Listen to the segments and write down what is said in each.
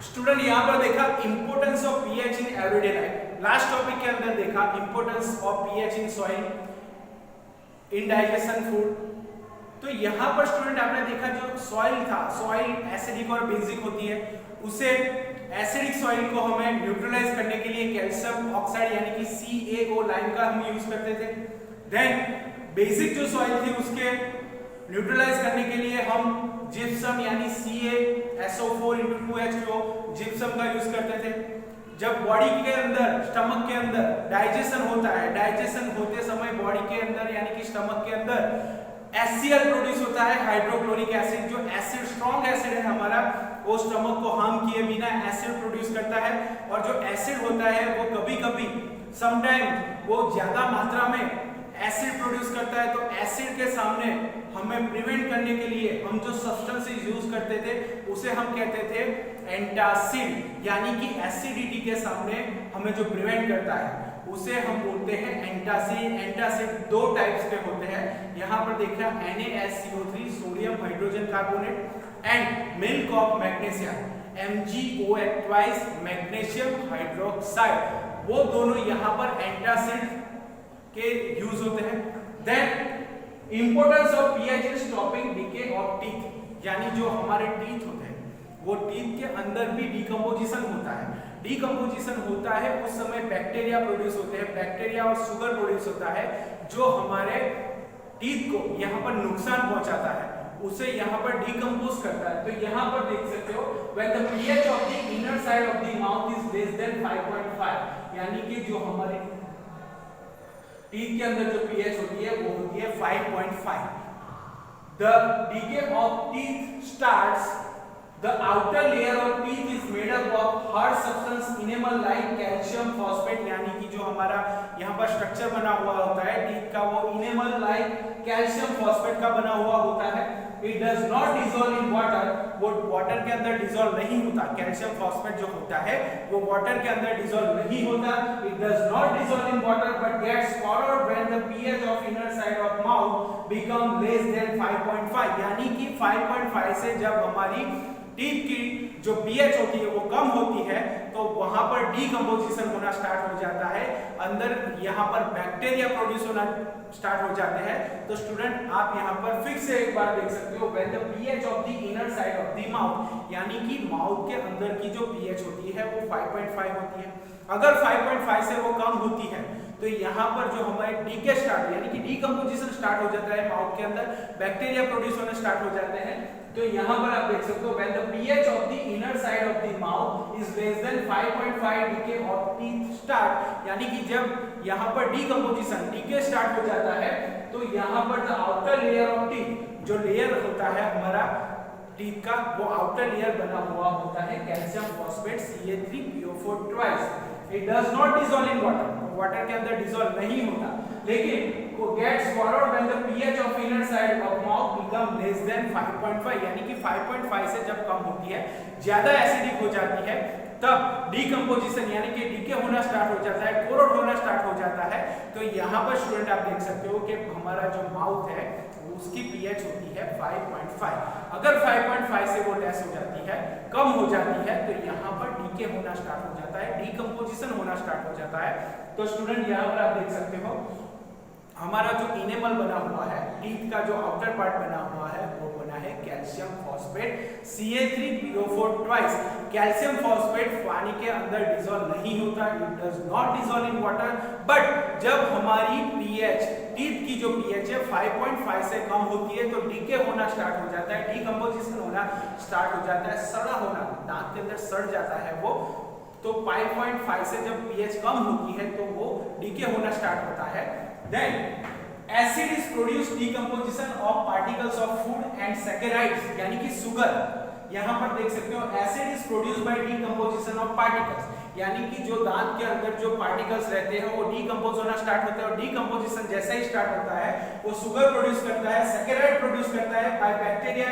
Student यहाँ पर देखा importance of pH in everyday life. Last topic के अंदर देखा importance of pH in soil in digestion food. तो यहाँ पर स्टूडेंट आपने देखा जो सॉइल था, सॉइल एसिडिक और बेसिक होती है, उसे एसिडिक सॉइल को हमें न्यूट्रलाइज करने के लिए कैल्शियम ऑक्साइड यानी कि CaO लाइम का हम यूज करते थे। देन बेसिक जो सॉइल थी उसके न्यूट्रलाइज करने के लिए हम जिप्सम यानी CaSO4 जिप्सम का यूज करते थे। जब बॉडी के अंदर, स्टमक के अंदर डाइजेशन होता है, डाइजेशन होते समय बॉडी के अंदर यानी कि स्टमक के अंदर HCl प्रोड्यूस होता है, हाइड्रोक्लोरिक एसिड। जो एसिड, स्ट्रॉन्ग एसिड है हमारा, वो स्टमक को हार्म किए बिना एसिड प्रोड्यूस करता है। और जो एसिड होता है वो कभी कभी समटाइम वो ज्यादा मात्रा में एसिड प्रोड्यूस करता है। तो एसिड के सामने हमें प्रिवेंट करने के लिए हम जो सब्सटेंसेस यूज करते थे उसे हम कहते थे एंटासिड, यानी कि एसिडिटी के सामने हमें जो प्रिवेंट करता है उसे हम बोलते हैं एंटासिड। एंटासिड दो टाइप्स के होते हैं, यहाँ पर देखा NaSCO3 sodium hydrogen carbonate and milk of magnesia MgOH magnesium hydroxide, वो दोनों यहाँ पर एंटासिड के यूज होते हैं। Then importance of pH in stopping decay of teeth, यानी जो हमारे टीथ होते हैं वो टीथ के अंदर भी डिकम्पोजिशन होता है। डिकम्पोजिशन होता है उस समय बैक्टीरिया प्रोड्यूस होते हैं, बैक्टीरिया और शुगर प्रोड्यूस होता है जो हमारे टीथ को यहाँ पर नुकसान पहुंचाता है, उसे यहाँ पर डिकम्पोज करता है। तो यहाँ पर देख सकते हो when the pH of the inner side of the mouth is less than 5.5, यानी कि जो हमारे टीथ के अंदर जो pH होती है वो होती है 5.5। The decay of teeth starts, the outer layer of teeth is made up of hard substance enamel like calcium phosphate, यानी कि जो हमारा यहाँ पर स्ट्रक्चर बना हुआ होता है टीथ का वो enamel like calcium phosphate का बना हुआ होता है। It does not dissolve in water, वो वाटर के अंदर डिसॉल्व नहीं होता। कैल्शियम फॉस्फेट जो होता है वो वाटर के अंदर डिसॉल्व नहीं होता। It does not dissolve in water but gets colored when the pH of inner side of mouth become less than 5.5, यानी कि 5.5 से जब हमारी टीथ की जो pH होती है वो कम होती है तो वहां पर डीकंपोजिशन होना स्टार्ट हो जाता है, अंदर यहाँ पर बैक्टीरिया प्रोड्यूस होना स्टार्ट हो जाते हैं। तो स्टूडेंट आप यहाँ पर फिर से एक बार देख सकते हो when the pH of the inner side of the mouth, यानी कि माउथ के अंदर की जो pH होती है वो 5.5 होती है। अगर 5.5 से वो कम होती है तो यहाँ पर जो हमारे डीके स्टार्ट यानी कि डीकंपोजिशन स्टार्ट हो जाता है, माउथ के अंदर बैक्टीरिया प्रोड्यूस होने स्टार्ट हो जाते हैं। तो यहाँ पर आप देख सकते हो when the pH of the inner side of the mouth is less than 5.5 decay of teeth start, यानी कि जब यहाँ पर डीकंपोजिशन डीके स्टार्ट हो जाता है तो यहाँ पर the outer layer of teeth, जो लेयर होता है हमारा टीथ का, वो आउटर लेयर बना हुआ होता है calcium phosphate CA3PO4 twice। It does not dissolve in water, water के अंदर डिसॉल्व नहीं होता, लेकिन वो gets swallowed when the pH of inner side of mouth become less than 5.5, यानी कि 5.5 से जब कम होती है, ज्यादा एसिडिक हो जाती है, तब डीकंपोजिशन यानी कि डीके होना स्टार्ट हो जाता है, कोरोड होना स्टार्ट हो जाता है। तो यहाँ पर स्टूडेंट आप देख सकते हो कि हमारा जो माउथ है उसकी pH होती है 5.5। अगर 5.5 से वो लेस हो जाती है, कम हो जाती है, तो यहाँ पर डीके होना स्टार्ट हो जाता है, डीकंपोजिशन होना स्टार्ट हो जाता है। तो स्टूडेंट यहाँ पर आप देख सकते हो हमारा जो इनेमल बना हुआ है, टीथ का जो आउटर पार्ट बना हुआ है वो बना है calcium phosphate CA3PO4 twice. Calcium phosphate पानी के अंदर डिसॉल्व नहीं होता, it does not dissolve in water, but जब हमारी pH टीथ की जो pH है 5.5 से कम होती है तो डीके होना स्टार्ट हो जाता है, डीकंपोजिशन होना स्टार्ट हो जाता है, सड़ा होना, दांत के अंदर सड़ जाता है वो। तो 5.5 से जब pH कम होती है तो वो डीके होना स्टार्ट होता है। Then acid is produced decomposition of particles of food and saccharides, यानी कि शुगर। यहाँ पर देख सकते हो acid is produced by decomposition of particles, यानी कि जो दांत के अंदर जो पार्टिकल्स रहते हैं वो डीकंपोज होना स्टार्ट होता है, और डीकंपोजिशन जैसा ही स्टार्ट होता है वो शुगर प्रोड्यूस करता है, सैकेराइड प्रोड्यूस करता है bye bacteria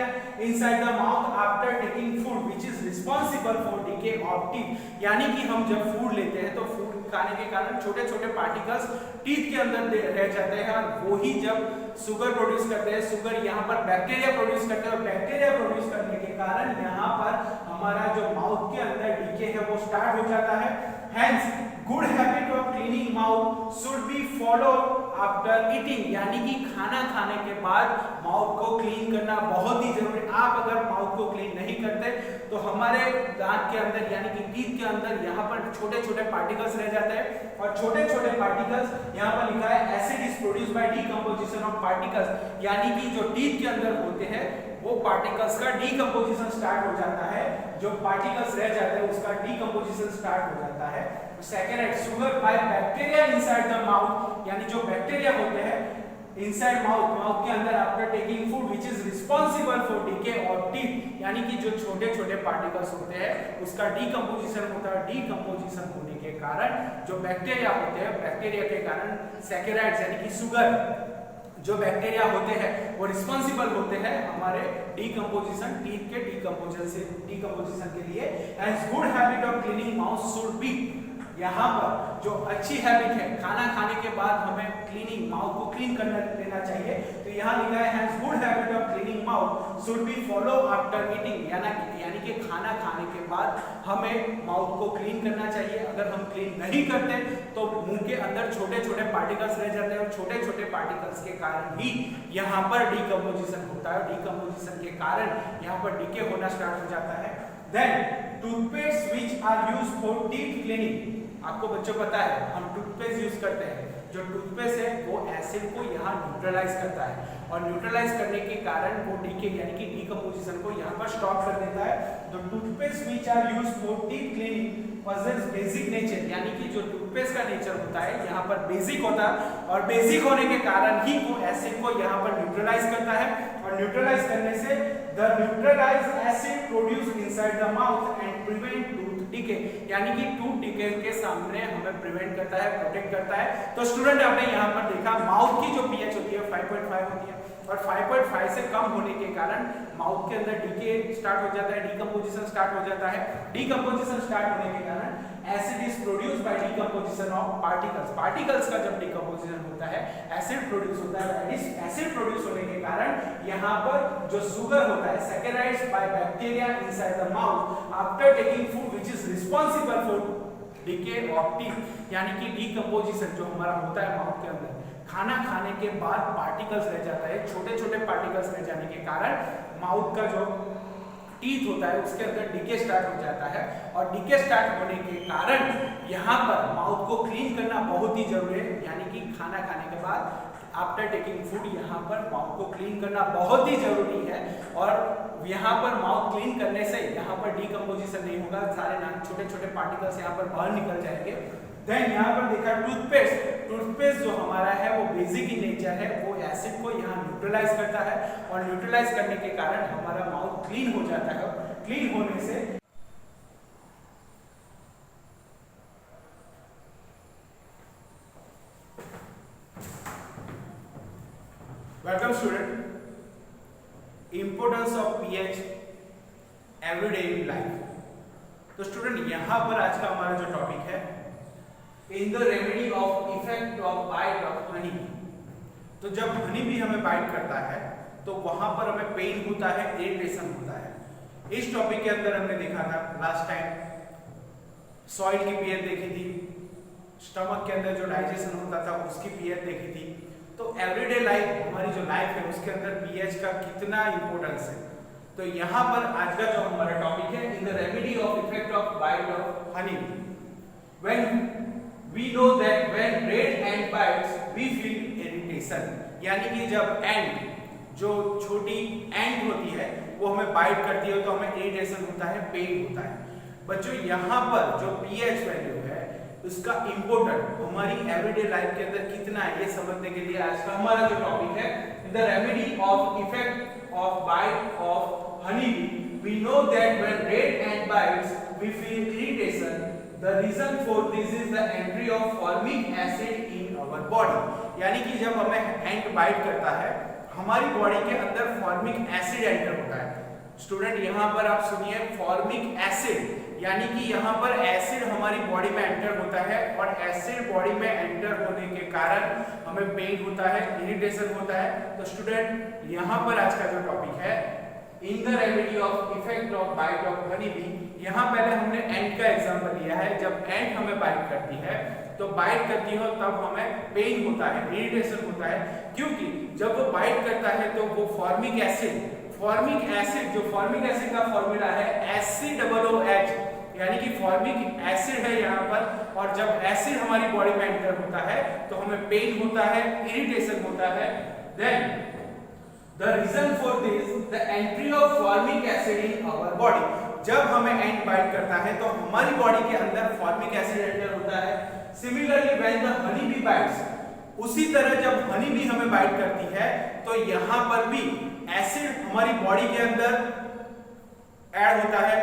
inside the mouth after taking food which is responsible for decay of teeth. यानी कि हम जब फूड लेते हैं तो फूड खाने के कारण छोटे छोटे पार्टिकल्स टीथ के अंदर रह जाते हैं, और वो ही जब शुगर प्रोड्यूस करते हैं, शुगर यहाँ पर बैक्टीरिया प्रोड्यूस करते हैं और बैक्टीरिया प्रोड्यूस करने के कारण यहाँ पर हमारा जो माउथ के अंदर डीके है वो स्टार्ट हो जाता है। Hence, good habit of cleaning mouth should be followed after eating, यानी कि खाना खाने के बाद माउथ को क्लीन करना बहुत ही जरूरी। आप अगर माउथ को क्लीन नहीं करते तो हमारे दांत के अंदर यानी कि टीथ के अंदर यहाँ पर छोटे छोटे पार्टिकल्स रह जाते हैं और छोटे छोटे पार्टिकल्स यहाँ पर लिखा है acid is produced by decomposition of particles, यानी कि जो टीथ के अंदर होते हैं वो पार्टिकल्स का डीकंपोजिशन स्टार्ट हो जाता है, जो पार्टिकल्स रह जाते हैं उसका डीकंपोजिशन स्टार्ट हो जाता है। सेकेंड है sugar bye bacteria inside the mouth, यानी जो बैक्टीरिया होते हैं इनसाइड माउथ के अंदर after taking food which is responsible for decay of teeth, यानी कि जो छोटे छोटे पार्टिकल्स होते हैं उसका डीकंपोजिशन होता है। डीकंपोजिशन होने के कारण जो बैक्टीरिया होते हैं, बैक्टीरिया के कारण सैकेराइड्स यानी कि शुगर जो बैक्टीरिया होते हैं वो रिस्पांसिबल होते हैं हमारे डीकंपोजिशन, टीथ के डीकंपोजिशन के लिए। And good habit of cleaning mouth should be, यहाँ पर जो अच्छी हैबिट है खाना खाने के बाद हमें क्लीनिंग माउथ को क्लीन करना लेना चाहिए। तो यहाँ लिखा है has good habit of cleaning mouth should be follow after eating, यानी कि खाना खाने के बाद हमें माउथ को क्लीन करना चाहिए। अगर हम क्लीन नहीं करते तो मुंह के अंदर छोटे छोटे पार्टिकल्स रह जाते हैं और छोटे छोटे पार्टिकल्स के कारण ही यहाँ पर डीकंपोजिशन होता है। डीकंपोजिशन के कारण यहाँ पर डीके होना स्टार्ट हो जाता है। Then toothpaste which are used for teeth cleaning, आपको बच्चों पता है हम टूथपेस्ट यूज करते हैं, जो टूथपेस्ट है वो एसिड को यहाँ न्यूट्रलाइज करता है और न्यूट्रलाइज करने के कारण वो डीके यानी कि डीकंपोजिशन को यहाँ पर स्टॉप कर देता है। तो toothpaste which are used for teeth cleaning possess basic nature, यानी कि जो टूथपेस्ट का नेचर होता है यहाँ पर बेसिक होता है और बेसिक होने के कारण ही वो एसिड को यहाँ पर न्यूट्रलाइज करता है और न्यूट्रलाइज करने से the neutralised acid produce inside the mouth and prevent tooth decay, यानी कि टूथ डीके के सामने हमें प्रिवेंट करता है, प्रोटेक्ट करता है। तो स्टूडेंट आपने यहाँ पर देखा माउथ की जो पीएच होती है 5.5 होती है और 5.5 से कम होने के कारण माउथ के अंदर डीके स्टार्ट हो जाता है, डीकंपोजिशन स्टार्ट हो जाता है। डीकंपोजिशन स्टार्ट होने के कारण acid is produced by decomposition of particles, particles का जब डीकंपोजिशन होता है एसिड प्रोड्यूस होता है। एसिड प्रोड्यूस होने के कारण यहाँ पर जो शुगर होता है saccharides by bacteria inside the mouth after taking food which is responsible for decay of teeth, यानी कि डीकंपोजिशन जो हमारा होता है माउथ के अंदर खाना खाने के बाद पार्टिकल्स रह जाता है, छोटे छोटे पार्टिकल्स रह जाने के कारण माउथ का जो टीथ होता है उसके अंदर डीके स्टार्ट हो जाता है और डीके स्टार्ट होने के कारण यहाँ पर माउथ को क्लीन करना बहुत ही जरूरी है, यानी कि खाना खाने के बाद आफ्टर टेकिंग फूड यहाँ पर माउथ को क्लीन करना बहुत ही जरूरी है। और यहाँ पर माउथ क्लीन करने से यहाँ पर डीकंपोजिशन नहीं होगा, सारे छोटे छोटे पार्टिकल्स यहाँ पर बाहर निकल जाएंगे। देन यहाँ पर देखा टूथपेस्ट जो हमारा है वो बेसिक इन नेचर है, वो एसिड को यहाँ न्यूट्रलाइज करता है और न्यूट्रलाइज करने के कारण हमारा माउथ क्लीन हो जाता है। क्लीन होने से welcome student, importance of pH everyday in life. तो स्टूडेंट यहाँ पर आज का हमारा जो टॉपिक है in the remedy of effect of bite of Honey. तो जब हनी भी हमें बाइट करता है तो वहां पर हमें पेन होता है, इरिटेशन होता है। इस टॉपिक के अंदर हमने देखा था लास्ट टाइम सॉइल की पीएच देखी थी, स्टमक के अंदर जो डाइजेशन होता था उसकी पीएच देखी थी। तो एवरीडे लाइफ हमारी जो लाइफ है उसके अंदर पीएच का कितना इंपॉर्टेंस है। तो यहाँ पर आज का जो हमारा टॉपिक है in the remedy of effect of bite of Honey. When we know that when red ant bites we feel irritation, यानी कि जब एंट जो छोटी एंट होती है वो हमें बाइट करती है तो हमें इरिटेशन होता है, पेन होता है। बच्चों यहाँ पर जो पीएच वैल्यू है उसका इंपॉर्टेंट हमारी एवरीडे लाइफ के अंदर कितना है ये समझने के लिए आज का हमारा जो टॉपिक है the remedy of effect of bite of honey bee. We know that when red ant bites we feel irritation. The reason for this is the entry of formic acid in our body, यानी कि जब हमें एंट bite करता है हमारी body के अंदर formic acid enter होता है। स्टूडेंट यहाँ पर आप सुनिए, फॉर्मिक एसिड, यानी कि यहाँ पर एसिड हमारी बॉडी में एंटर होता है और एसिड बॉडी में एंटर होने के कारण हमें पेन होता है, इरिटेशन होता है। तो स्टूडेंट यहाँ पर आज का जो टॉपिक है, in the remedy of effect of bite of honey B. यहाँ पहले हमने एंट का एग्जांपल लिया है। जब एंट हमें बाइट करती है तो बाइट करती हो तब हमें पेन होता है, इरिटेशन होता है, क्योंकि जब वो बाइट करता है तो वो फॉर्मिक एसिड जो फॉर्मिक एसिड का फॉर्मूला है HCOOH, यानी कि फॉर्मिक एसिड है यहाँ पर, और जब एसिड हमारी बॉडी में एंटर होता है तो हमें पेन होता है, इरिटेशन होता है। Then the reason for this, the entry of formic acid in our body. जब हमें एंट बाइट करता है तो हमारी बॉडी के अंदर फॉर्मिक एसिड एंटर होता है। Similarly when the honey bee bytes, उसी तरह जब हनी बी हमें बाइट करती है तो यहाँ पर भी एसिड हमारी बॉडी के अंदर ऐड होता है,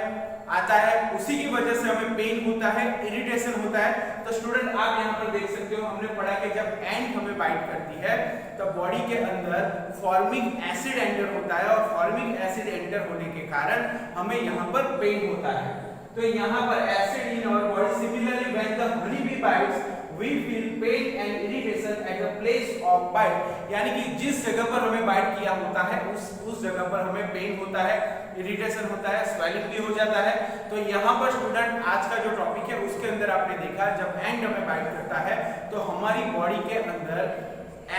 आता है, उसी की वजह से हमें पेन होता है, इरिटेशन होता है। तो स्टूडेंट आप यहाँ पर देख सकते हो, हमने पढ़ा कि जब एंट हमें बाइट करती है तो बॉडी के अंदर फॉर्मिक एसिड एंटर होता है और फॉर्मिक एसिड एंटर होने के कारण हमें यहाँ पर पेन होता है। तो यहाँ पर acid in our body, similarly when the honey bee bites we feel pain and irritation at the place of bite, यानी कि जिस जगह पर हमें बाइट किया होता है उस जगह पर हमें पेन होता है, इरिटेशन होता है, स्वेलिंग भी हो जाता है। तो यहाँ पर स्टूडेंट आज का जो टॉपिक है उसके अंदर आपने देखा, जब एंट हमें बाइट करता है तो हमारी बॉडी के अंदर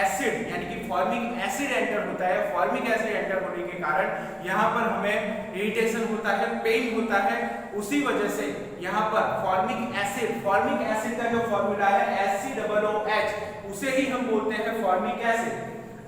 एसिड यानी कि फॉर्मिक एसिड एंटर होता है। फॉर्मिक एसिड एंटर होने के कारण यहाँ पर हमें इरिटेशन होता है, पेन होता है। उसी वजह से यहाँ पर फॉर्मिक एसिड का जो फॉर्मूला है HCOOH, उसे ही हम बोलते हैं formic acid.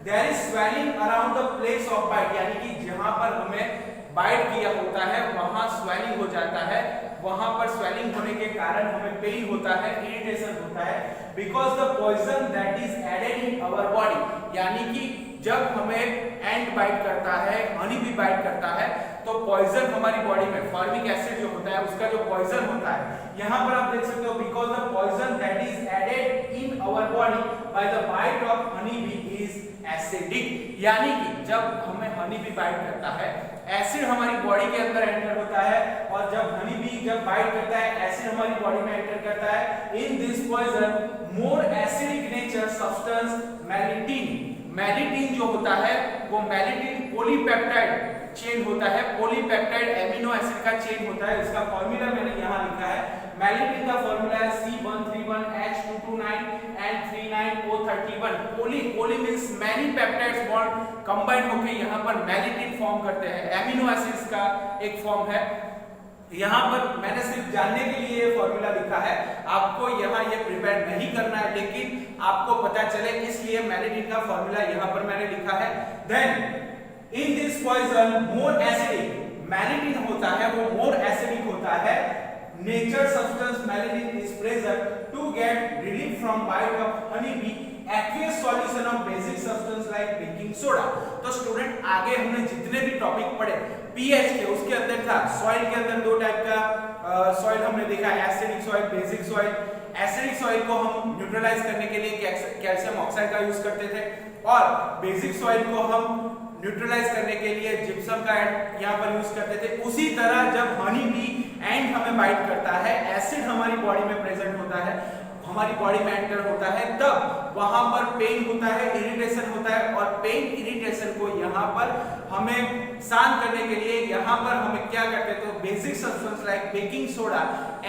There is swelling around the place of bite, यानी कि जहाँ पर हमें बाइट किया होता है वहां स्वेलिंग हो जाता है। वहां पर स्वेलिंग होने के कारण हमें पेन होता है, इरिटेशन होता है, because the poison that is added in our body, यानी कि जब हमें एंट बाइट करता है, हनी भी बाइट करता है, तो पॉइजन हमारी बॉडी में फॉर्मिक एसिड जो होता है उसका जो पॉइजन होता है, यहाँ पर आप देख सकते हो, because the poison that is added in our body by the bite of honey bee is acidic, यानी कि जब हमें हनी बी बाइट करता है एसिड हमारी बॉडी के अंदर एंटर होता है, और जब हनी बी जब बाइट करता है एसिड हमारी बॉडी में एंटर करता है। In this poison more acidic nature substance melittin जो होता है वो मैलिटीन पॉलीपेप्टाइड चेन होता है, पॉलीपेप्टाइड एमिनो एसिड का चेन होता है। इसका फॉर्मूला मैंने यहाँ लिखा है, मैलिटीन का फॉर्मूला है C131H229 and 39O31। Poly means many peptides bond combine होकर यहाँ पर मैलिटीन फॉर्म करते हैं, एमिनो एसिड्स का एक फॉर्म है। यहाँ पर मैंने सिर्फ जानने के लिए ये फॉर्मूला लिखा है, आपको यहाँ ये प्रिपेयर नहीं करना है, लेकिन आपको पता चले इसलिए मैलिटीन का फॉर्मूला यहाँ पर मैंने लिखा है। Then in this poison more acidic, melittin होता है वो मोर एसिडिक होता है। Nature substance melittin is present to get relief from bite of honey bee, aqueous solution of basic substance like baking soda. तो स्टूडेंट आगे हमने जितने भी टॉपिक पढ़े पीएच के, उसके अंदर था सॉइल के अंदर दो टाइप का सॉइल हमने देखा, acidic soil, basic soil. Acidic soil को हम न्यूट्रलाइज करने के लिए कैल्शियम ऑक्साइड का यूज करते थे, और बेसिक सॉइल को हम न्यूट्रलाइज करने के लिए जिप्सम का यहाँ पर यूज करते थे। उसी तरह जब हनी बी एंट हमें बाइट करता है, एसिड हमारी बॉडी में प्रेजेंट होता है, हमारी बॉडी में एंटर होता है, तब वहां पर पेन होता है, इरिटेशन होता है, और पेन इरिटेशन को यहाँ पर हमें शांत करने के लिए यहाँ पर हमें क्या करते हैं, तो basic substance like baking soda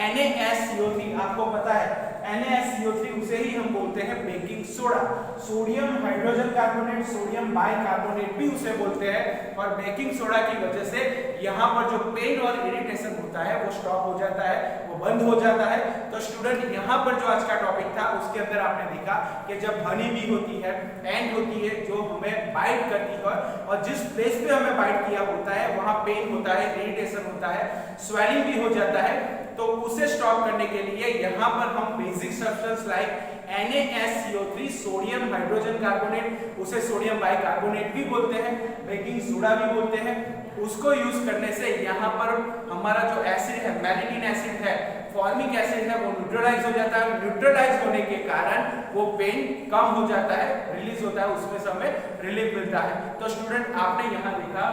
NaSCO3, आपको पता है NaSCO3 उसे ही हम बोलते हैं baking soda. Sodium hydrogen carbonate, sodium bicarbonate भी उसे बोलते हैं, और बेकिंग सोडा की वजह से यहाँ पर जो पेन और इरिटेशन होता है वो स्टॉप हो जाता है, वो बंद हो जाता है। तो स्टूडेंट यहाँ पर जो आज का टॉपिक था उसके अंदर आपने देखा कि जब हनी बी होती है, एंट होती है, जो हमें बाइट करती है, और जिस प्लेस पे हमें बाइट किया होता है वहां पेन होता है, इरिटेशन होता है, स्वेलिंग भी हो जाता है, तो उसे स्टॉप करने के लिए यहाँ पर हम basic substance like NaSCO3, sodium hydrogen carbonate, उसे सोडियम बाइकार्बोनेट भी बोलते हैं, बेकिंग सोडा भी बोलते हैं, उसको यूज करने से यहाँ पर हमारा जो एसिड है, मैलिटीन एसिड है, फॉर्मिक एसिड है, वो न्यूट्रलाइज हो जाता है। न्यूट्रलाइज होने के कारण वो पेन कम हो जाता है, रिलीज होता है, उसमें से हमें रिलीफ मिलता है। तो स्टूडेंट आपने यहाँ देखा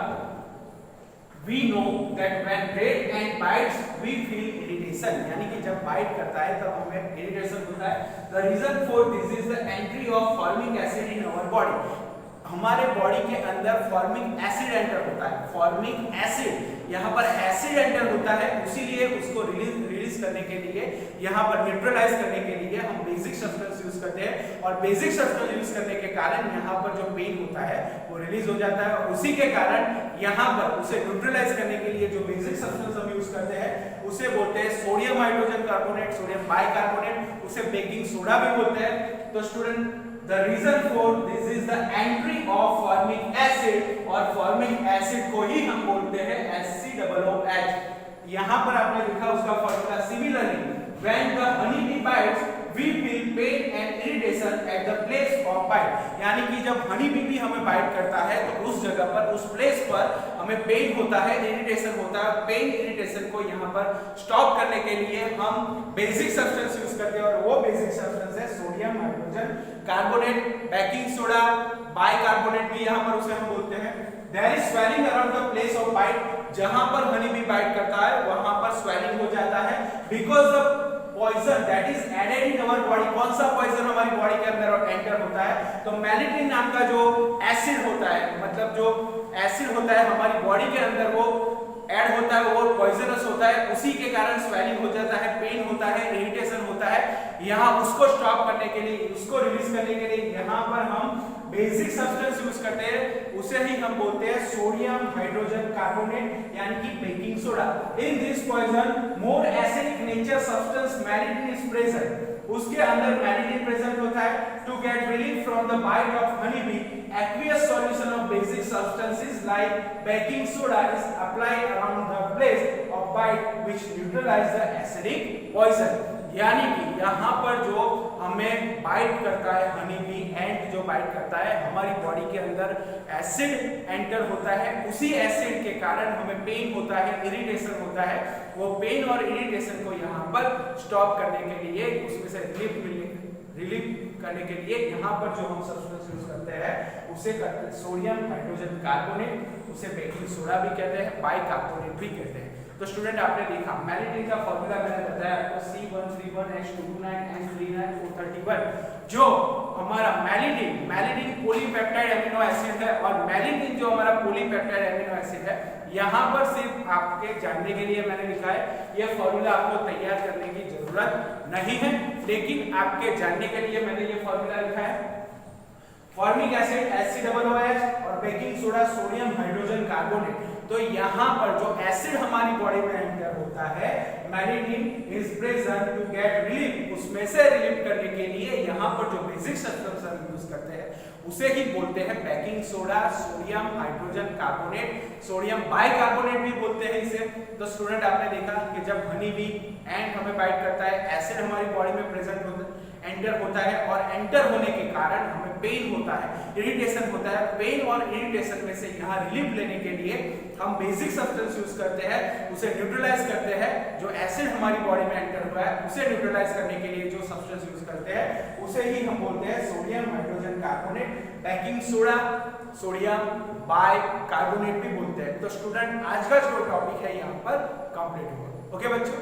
we know that when rat ant bites we feel irritation, यानी कि जब बाइट करता है तब हमें इरिटेशन होता है। The reason for this is the entry of formic acid in our body, हमारे बॉडी के अंदर फॉर्मिक एसिड एंटर होता है। फॉर्मिक एसिड यहाँ पर एसिड एंटर होता है, उसीलिए उसको रिलीज करने के लिए, यहाँ पर न्यूट्रलाइज करने के लिए हम बेसिक सब्सटेंस यूज करते हैं, और बेसिक सब्सटेंस यूज करने के कारण यहाँ पर जो पेन होता है वो रिलीज हो जाता है, और उसी के कारण यहाँ पर उसे न्यूट्रलाइज करने के लिए जो बेसिक सब्सटेंस हम यूज करते हैं उसे बोलते हैं sodium hydrogen carbonate, sodium bicarbonate, उसे बेकिंग सोडा भी बोलते हैं। तो student, the reason for this is the entry of formic acid, और formic acid को ही हम बोलते हैं HCOOH। यहाँ पर आपने लिखा उसका formula. Similarly when the honey bee bites we feel pain and irritation at the place of bite, यानी कि जब हनी बी भी हमें बाइट करता है तो उस जगह पर, उस प्लेस पर हमें पेन होता है, इरिटेशन होता है। पेन इरिटेशन को यहाँ पर स्टॉप करने के लिए हम बेसिक सब्सटेंस यूज करते हैं, और वो बेसिक सब्सटेंस है sodium hydrogen carbonate, baking soda, bicarbonate भी यहाँ पर उसे हम बोलते हैं। There is swelling around the place of bite, जहां पर हनी बी बाइट करता है वहां पर स्वेलिंग हो जाता है, because the poison that is added in our body. कौन सा पॉइजन हमारी बॉडी के अंदर एंटर होता है? तो मैलिटिन नाम का जो एसिड होता है, मतलब जो एसिड होता है हमारी बॉडी के अंदर वो ऐड होता है, वो पॉइजनस होता है, उसी के कारण स्वेलिंग हो जाता है, पेन होता है, इरिटेशन होता है। यहाँ उसको स्टॉप करने के लिए, उसको रिलीज करने के लिए यहाँ पर हम बेसिक सब्सटेंस यूज करते हैं, उसे ही हम बोलते हैं सोडियम हाइड्रोजन कार्बोनेट, यानी कि baking soda. In this poison more acidic nature substance melittin is present, उसके अंदर मैलिटिन प्रेजेंट होता है। To get relief from the bite of honey bee, aqueous solution of basic substances like baking soda is applied around the place of bite which neutralize the acidic poison, यानी कि यहाँ पर जो हमें bite करता है हनी बी एंड जो bite करता है, हमारी बॉडी के अंदर एसिड एंटर होता है, उसी एसिड के कारण हमें पेन होता है, इरिटेशन होता है। वो पेन और इरिटेशन को यहाँ पर स्टॉप करने के लिए, उसमें से रिलीफ करने के लिए यहाँ पर जो हम सब्सटेंस यूज करते हैं उसे करते हैं सोडियम हाइड्रोजन कार्बोनेट, उसे बेकिंग सोडा भी कहते हैं, बाइकार्बोनेट भी कहते हैं। तो स्टूडेंट आपने देखा मैलिटिन का फॉर्मूला मैंने बताया आपको C131H229N39O31, जो हमारा मैलिटिन पॉलीपेप्टाइड अमीनो एसिड है, और मैलिटिन जो हमारा पॉलीपेप्टाइड अमीनो एसिड है, यहाँ पर सिर्फ आपके जानने के लिए मैंने लिखा है, यह फॉर्मूला आपको तैयार करने की जरूरत नहीं है, लेकिन आपके जानने के लिए मैंने ये फॉर्मूला लिखा है। फॉर्मिक एसिड HCOOH और baking soda sodium hydrogen carbonate. तो यहाँ पर जो एसिड हमारी बॉडी में एंटर होता है, melittin is present to get relief, उसमें से रिलीफ करने के लिए यहाँ पर जो बेसिक सब्सटेंस हम यूज करते हैं उसे ही बोलते हैं baking soda, sodium hydrogen carbonate, sodium bicarbonate भी बोलते हैं इसे। तो स्टूडेंट आपने देखा कि जब हनी बी एंड हमें बाइट करता है, एसिड हमारी बॉडी में प्रेजेंट होता है, एंटर होता है, और एंटर होने के कारण हमें पेन होता है, इरिटेशन होता है। पेन और इरिटेशन में से यहाँ रिलीफ लेने के लिए हम बेसिक सब्सटेंस यूज करते हैं, उसे न्यूट्रलाइज करते हैं। जो एसिड हमारी बॉडी में एंटर हुआ है उसे न्यूट्रलाइज करने के लिए जो सब्सटेंस यूज करते हैं उसे ही हम बोलते हैं sodium hydrogen carbonate, baking soda, sodium bicarbonate भी बोलते हैं। तो स्टूडेंट आज का जो टॉपिक है यहाँ पर कंप्लीट हुआ। ओके बच्चों।